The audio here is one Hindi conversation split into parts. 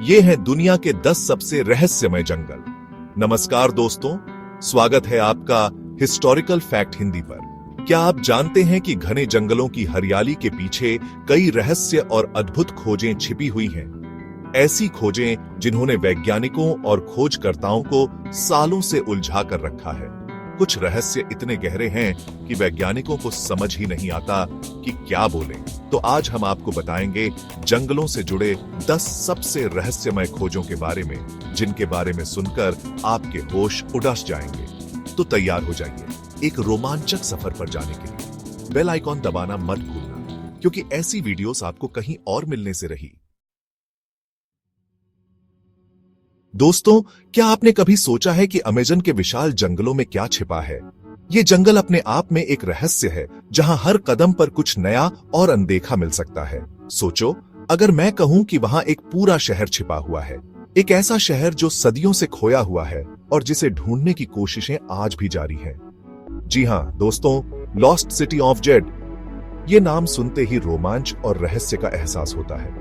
ये हैं दुनिया के 10 सबसे रहस्यमय जंगल। नमस्कार दोस्तों, स्वागत है आपका हिस्टोरिकल फैक्ट हिंदी पर। क्या आप जानते हैं कि घने जंगलों की हरियाली के पीछे कई रहस्य और अद्भुत खोजें छिपी हुई हैं? ऐसी खोजें जिन्होंने वैज्ञानिकों और खोजकर्ताओं को सालों से उलझा कर रखा है। कुछ रहस्य इतने गहरे हैं कि वैज्ञानिकों को समझ ही नहीं आता कि क्या बोलें। तो आज हम आपको बताएंगे जंगलों से जुड़े 10 सबसे रहस्यमय खोजों के बारे में, जिनके बारे में सुनकर आपके होश उड़स जाएंगे। तो तैयार हो जाइए एक रोमांचक सफर पर जाने के लिए। बेल आइकॉन दबाना मत भूलना, क्योंकि ऐसी वीडियोस आपको कहीं और मिलने से रही। दोस्तों, क्या आपने कभी सोचा है कि अमेज़न के विशाल जंगलों में क्या छिपा है? ये जंगल अपने आप में एक रहस्य है, जहां हर कदम पर कुछ नया और अनदेखा मिल सकता है। सोचो, अगर मैं कहूं कि वहां एक पूरा शहर छिपा हुआ है, एक ऐसा शहर जो सदियों से खोया हुआ है और जिसे ढूंढने की कोशिशें आज भी जारी हैं। जी हां दोस्तों, लॉस्ट सिटी ऑफ जेड। ये नाम सुनते ही रोमांच और रहस्य का एहसास होता है।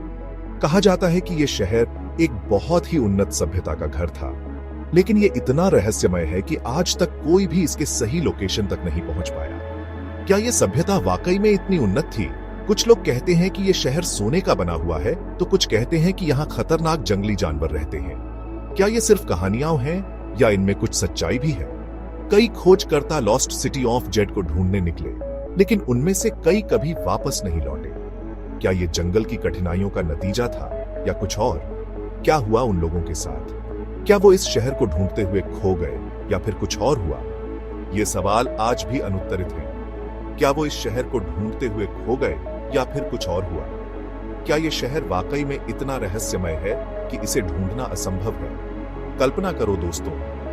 कहा जाता है कि यह शहर एक बहुत ही उन्नत सभ्यता का घर था, लेकिन यह इतना रहस्यमय है कि आज तक कोई भी इसके सही लोकेशन तक नहीं पहुंच पाया। क्या यह सभ्यता वाकई में इतनी उन्नत थी? कुछ लोग कहते हैं कि यह शहर सोने का बना हुआ है, तो कुछ कहते हैं कि यहाँ खतरनाक जंगली जानवर रहते हैं। क्या ये सिर्फ कहानियां हैं या इनमें कुछ सच्चाई भी है? कई खोजकर्ता लॉस्ट सिटी ऑफ जेड को ढूंढने निकले, लेकिन उनमें से कई कभी वापस नहीं लौटे। क्या ये जंगल की कठिनाइयों का नतीजा था या कुछ और? क्या हुआ उन लोगों के साथ? क्या वो इस शहर को ढूंढते हुए खो गए या फिर कुछ और हुआ? ये सवाल आज भी अनुत्तरित हैं। क्या वो इस शहर को ढूंढते हुए खो गए या फिर कुछ और हुआ? क्या ये शहर वाकई में इतना रहस्यमय है कि इसे ढूंढना असंभव है? कल्पना करो दोस्तों,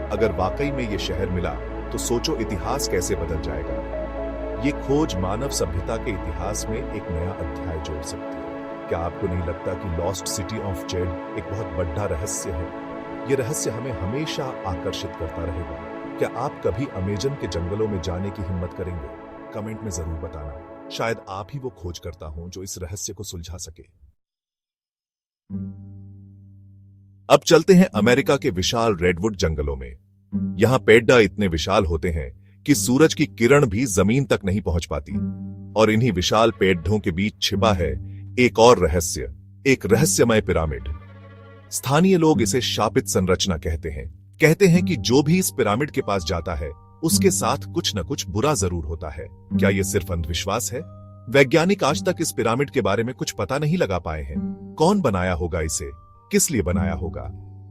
अगर वाकई में ये शहर मिला तो सोचो इतिहास कैसे बदल जाएगा। ये खोज मानव सभ्यता के इतिहास में एक नया अध्याय जोड़ सकती है। क्या आपको नहीं लगता कि लॉस्ट सिटी ऑफ जेड एक बहुत बड़ा रहस्य है? यह रहस्य हमें हमेशा आकर्षित करता रहेगा। क्या आप कभी अमेज़न के जंगलों में जाने की हिम्मत करेंगे? कमेंट में जरूर बताना। शायद आप ही वो खोजकर्ता हों जो इस रहस्य को सुलझा सके। अब चलते हैं अमेरिका के विशाल रेडवुड जंगलों में। यहां पेड़ इतने विशाल होते हैं कि सूरज की किरण भी जमीन तक नहीं पहुंच पाती। और इन्हीं विशाल पेड़ों के बीच छिपा है एक और रहस्य, एक रहस्यमय पिरामिड। स्थानीय लोग इसे शापित संरचना कहते हैं कि जो भी इस पिरामिड के पास जाता है उसके साथ कुछ न कुछ बुरा जरूर होता है। क्या यह सिर्फ अंधविश्वास है? वैज्ञानिक आज तक इस पिरामिड के बारे में कुछ पता नहीं लगा पाए हैं। कौन बनाया होगा इसे? किस लिए बनाया होगा?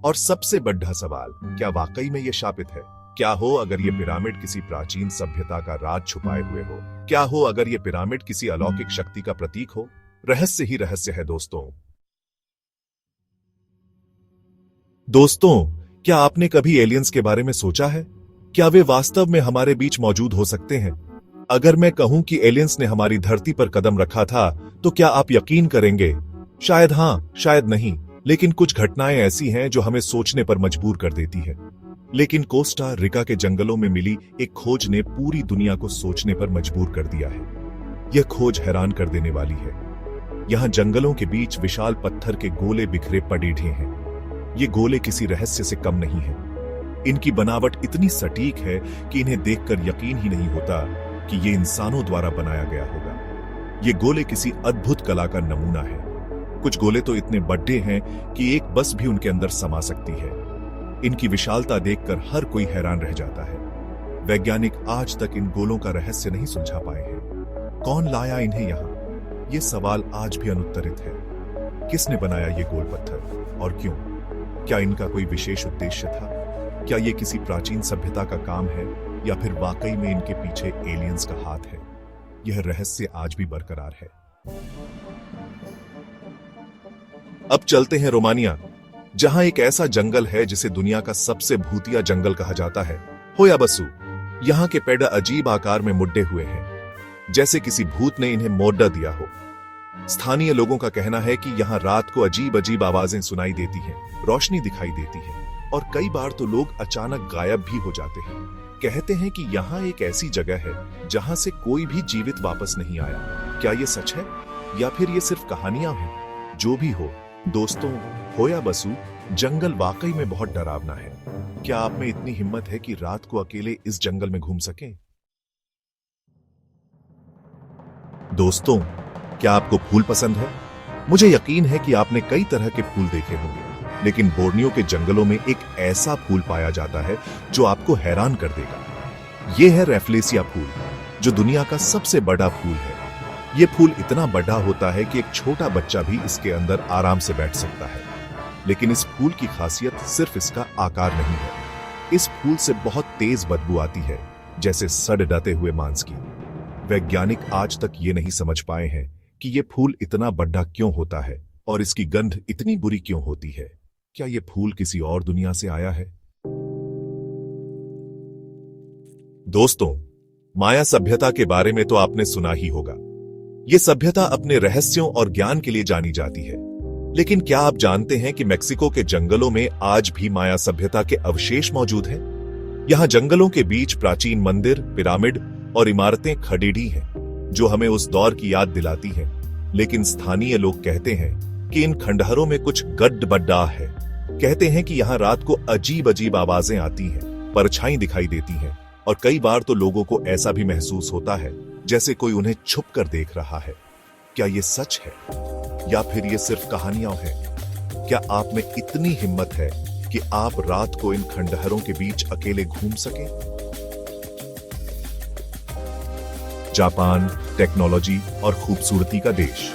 और सबसे बड़ा सवाल, क्या वाकई में यह शापित है? क्या हो अगर यह पिरामिड किसी प्राचीन सभ्यता का राज छुपाए हुए हो? क्या हो अगर यह पिरामिड किसी अलौकिक शक्ति का प्रतीक हो? रहस्य ही रहस्य है दोस्तों। क्या आपने कभी एलियंस के बारे में सोचा है? क्या वे वास्तव में हमारे बीच मौजूद हो सकते हैं? अगर मैं कहूं कि एलियंस ने हमारी धरती पर कदम रखा था, तो क्या आप यकीन करेंगे? शायद हां, शायद नहीं, लेकिन कुछ घटनाएं ऐसी हैं जो हमें सोचने पर मजबूर कर देती है। लेकिन कोस्टा रिका के जंगलों में मिली एक खोज ने पूरी दुनिया को सोचने पर मजबूर कर दिया है। यह खोज हैरान कर देने वाली है। यहां जंगलों के बीच विशाल पत्थर के गोले बिखरे पड़े हैं। ये गोले किसी रहस्य से कम नहीं हैं। इनकी बनावट इतनी सटीक है कि इन्हें देखकर यकीन ही नहीं होता कि ये इंसानों द्वारा बनाया गया होगा। ये गोले किसी अद्भुत कला का नमूना है। कुछ गोले तो इतने बड़े हैं कि एक बस भी उनके अंदर समा सकती है। इनकी विशालता देखकर हर कोई हैरान रह जाता है। वैज्ञानिक आज तक इन गोलों का रहस्य नहीं सुलझा पाए हैं। कौन लाया इन्हें यहाँ? ये सवाल आज भी अनुत्तरित है। किसने बनाया ये गोल पत्थर और क्यों? क्या इनका कोई विशेष उद्देश्य था? क्या ये किसी प्राचीन सभ्यता का काम है या फिर वाकई में इनके पीछे एलियंस का हाथ है? यह रहस्य आज भी बरकरार है। अब चलते हैं रोमानिया, जहां एक ऐसा जंगल है जिसे दुनिया का सबसे भूतिया जंगल कहा जाता है, होयाबसु। यहां के पेड़ अजीब आकार में मुड्डे हुए हैं, जैसे किसी भूत ने इन्हें मोड़ दिया हो। स्थानीय लोगों का कहना है कि यहाँ रात को अजीब अजीब आवाजें सुनाई देती हैं, रोशनी दिखाई देती है और कई बार तो लोग अचानक गायब भी हो जाते हैं। कहते हैं कि यहाँ एक ऐसी जगह है जहां से कोई भी जीवित वापस नहीं आया। क्या ये सच है या फिर ये सिर्फ कहानियां हैं? जो भी हो, दोस्तों, हो या बसु, जंगल वाकई में बहुत डरावना है। क्या आप में इतनी हिम्मत है कि रात को अकेले इस जंगल में घूम सकें? दोस्तों, क्या आपको फूल पसंद है? मुझे यकीन है कि आपने कई तरह के फूल देखे होंगे, लेकिन बोर्नियो के जंगलों में एक ऐसा फूल पाया जाता है जो आपको हैरान कर देगा। यह है रैफ्लेसिया फूल, जो दुनिया का सबसे बड़ा फूल है। यह फूल इतना बड़ा होता है कि एक छोटा बच्चा भी इसके अंदर आराम से बैठ सकता है। लेकिन इस फूल की खासियत सिर्फ इसका आकार नहीं है। इस फूल से बहुत तेज बदबू आती है, जैसे सड़ डटे हुए मांस की। वैज्ञानिक आज तक ये नहीं समझ पाए हैं कि यह फूल इतना बड़ा क्यों होता है और इसकी गंध इतनी बुरी क्यों होती है। क्या यह फूल किसी और दुनिया से आया है? दोस्तों, माया सभ्यता के बारे में तो आपने सुना ही होगा। यह सभ्यता अपने रहस्यों और ज्ञान के लिए जानी जाती है। लेकिन क्या आप जानते हैं कि मेक्सिको के जंगलों में आज भी माया सभ्यता के अवशेष मौजूद हैं? यहां जंगलों के बीच प्राचीन मंदिर, पिरामिड और इमारतें खड़ी हैं, जो हमें उस दौर की याद दिलाती हैं। लेकिन स्थानीय लोग कहते हैं कि इन खंडहरों में कुछ गड्ढ-बड्ढा है। कहते हैं कि यहां रात को अजीब अजीब आवाजें आती हैं, परछाई दिखाई देती हैं, और कई बार तो लोगों को ऐसा भी महसूस होता है जैसे कोई उन्हें छुप कर देख रहा है। क्या ये सच है या फिर ये सिर्फ कहानियां हैं? क्या आप में इतनी हिम्मत है कि आप रात को इन खंडहरों के बीच अकेले घूम सकें? जापान टेक्नोलॉजी और खूबसूरती का देश,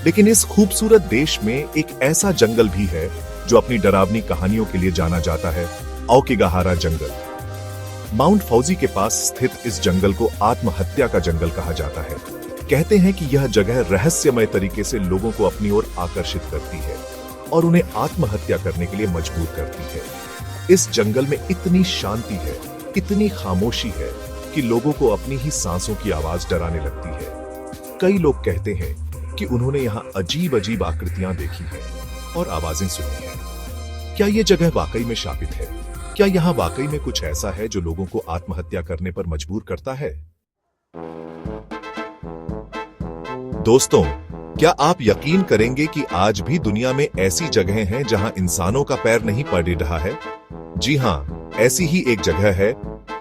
लेकिन इस खूबसूरत देश में एक ऐसा जंगल भी है जो अपनी डरावनी कहानियों के लिए जाना जाता है, औकिगाहारा जंगल। माउंट फौजी के पास स्थित इस जंगल को आत्महत्या का जंगल कहा जाता है। कहते हैं कि यह जगह रहस्यमय तरीके से लोगों को अपनी ओर आकर्षित करती है और उन्हें आत्महत्या करने के लिए मजबूर करती है। इस जंगल में इतनी शांति है, इतनी खामोशी है कि लोगों को अपनी ही सांसों की आवाज डराने लगती है। कई लोग कहते हैं कि उन्होंने यहाँ अजीब अजीब आकृतियां देखी हैं और आवाजें सुनी हैं। क्या यह जगह वाकई में शापित है? क्या यहाँ वाकई में कुछ ऐसा है जो लोगों को आत्महत्या करने पर मजबूर करता है? दोस्तों, क्या आप यकीन करेंगे कि आज भी दुनिया में ऐसी जगहें हैं जहां इंसानों का पैर नहीं पड़ रहा है? जी हां, ऐसी ही एक जगह है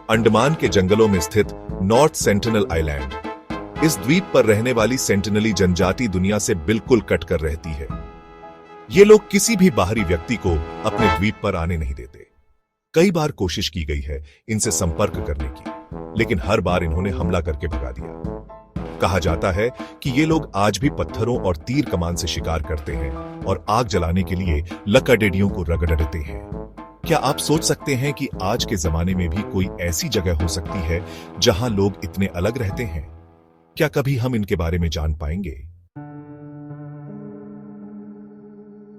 अंडमान के जंगलों में स्थित नॉर्थ सेंटिनल आइलैंड। इस द्वीप पर रहने वाली सेंटिनली जनजाति दुनिया से बिल्कुल कट कर रहती है। ये लोग किसी भी बाहरी व्यक्ति को अपने द्वीप पर आने नहीं देते। कई बार कोशिश की गई है इनसे संपर्क करने की, लेकिन हर बार इन्होंने हमला करके भगा दिया। कहा जाता है कि ये लोग आज भी पत्थरों और तीर कमान से शिकार करते हैं और आग जलाने के लिए लकड़ेडियों को रगड़ते हैं। क्या आप सोच सकते हैं कि आज के जमाने में भी कोई ऐसी जगह हो सकती है जहां लोग इतने अलग रहते हैं? क्या कभी हम इनके बारे में जान पाएंगे?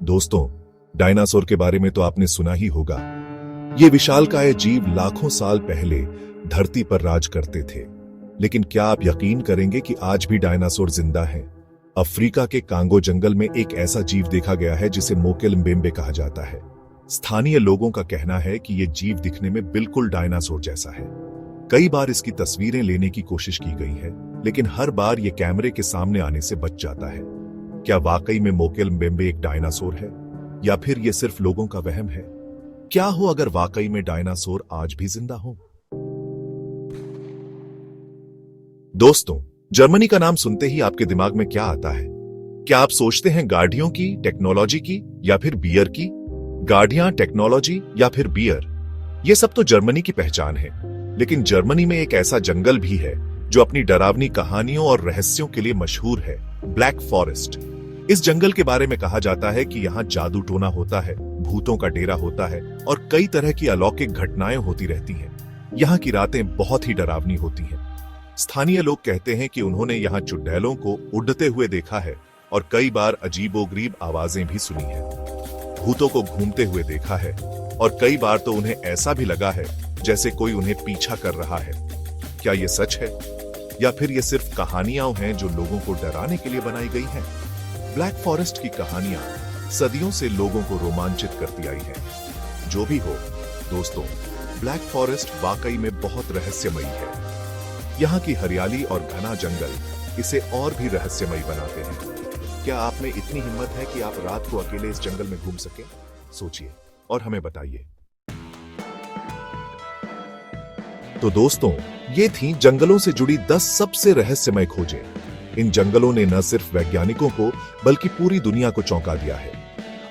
दोस्तों, डायनासोर के बारे में तो आपने सुना ही होगा। ये विशालकाय जीव लाखों साल पहले धरती पर राज करते थे। लेकिन क्या आप यकीन करेंगे कि आज भी डायनासोर जिंदा हैं? अफ्रीका के कांगो जंगल में एक ऐसा जीव देखा गया है जिसे मोकेल म्बेम्बे कहा जाता है। स्थानीय लोगों का कहना है कि यह जीव दिखने में बिल्कुल डायनासोर जैसा है। कई बार इसकी तस्वीरें लेने की कोशिश की गई है, लेकिन हर बार यह कैमरे के सामने आने से बच जाता है। क्या वाकई में मोकेल म्बेम्बे एक डायनासोर है या फिर यह सिर्फ लोगों का वहम है? क्या हो अगर वाकई में डायनासोर आज भी जिंदा हो? दोस्तों, जर्मनी का नाम सुनते ही आपके दिमाग में क्या आता है? क्या आप सोचते हैं गाड़ियों की, टेक्नोलॉजी की या फिर बियर की? गाड़ियां, टेक्नोलॉजी या फिर बियर, ये सब तो जर्मनी की पहचान है। लेकिन जर्मनी में एक ऐसा जंगल भी है जो अपनी डरावनी कहानियों और रहस्यों के लिए मशहूर है, ब्लैक फॉरेस्ट। इस जंगल के बारे में कहा जाता है कि यहाँ जादू टोना होता है, भूतों का डेरा होता है और कई तरह की अलौकिक घटनाएं होती रहती हैं। यहाँ की रातें बहुत ही डरावनी होती हैं। स्थानीय लोग कहते हैं कि उन्होंने यहाँ चुड़ैलों को उड़ते हुए देखा है और कई बार अजीबोगरीब आवाजें भी सुनी है। भूतों को घूमते हुए देखा है और कई बार तो उन्हें ऐसा भी लगा है जैसे कोई उन्हें पीछा कर रहा है। क्या ये सच है या फिर ये सिर्फ कहानियां हैं जो लोगों को डराने के लिए बनाई गई हैं? ब्लैक फॉरेस्ट की कहानियां सदियों से लोगों को रोमांचित करती आई हैं। जो भी हो दोस्तों, ब्लैक फॉरेस्ट वाकई में बहुत रहस्यमयी है। यहाँ की हरियाली और घना जंगल इसे और भी रहस्यमयी बनाते हैं। क्या आप में इतनी हिम्मत है कि आप रात को अकेले इस जंगल में घूम सके? सोचिए और हमें बताइए। तो दोस्तों, ये थी जंगलों से जुड़ी 10 सबसे रहस्यमय खोजें। इन जंगलों ने न सिर्फ वैज्ञानिकों को बल्कि पूरी दुनिया को चौंका दिया है।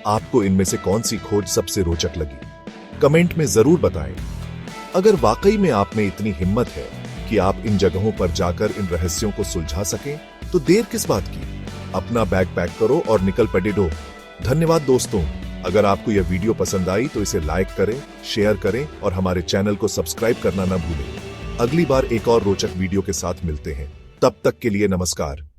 आपको इनमें से कौन सी खोज सबसे रोचक लगी? कमेंट में जरूर बताएं। अगर वाकई में आप में इतनी हिम्मत है कि आप इन जगहों पर जाकर इन रहस्यों को सुलझा सकें, तो देर किस बात की? अपना बैग पैक करो और निकल पड़े डो। धन्यवाद दोस्तों। अगर आपको यह वीडियो पसंद आई तो इसे लाइक करें, शेयर करें और हमारे चैनल को सब्सक्राइब करना न भूलें। अगली बार एक और रोचक वीडियो के साथ मिलते हैं। तब तक के लिए नमस्कार।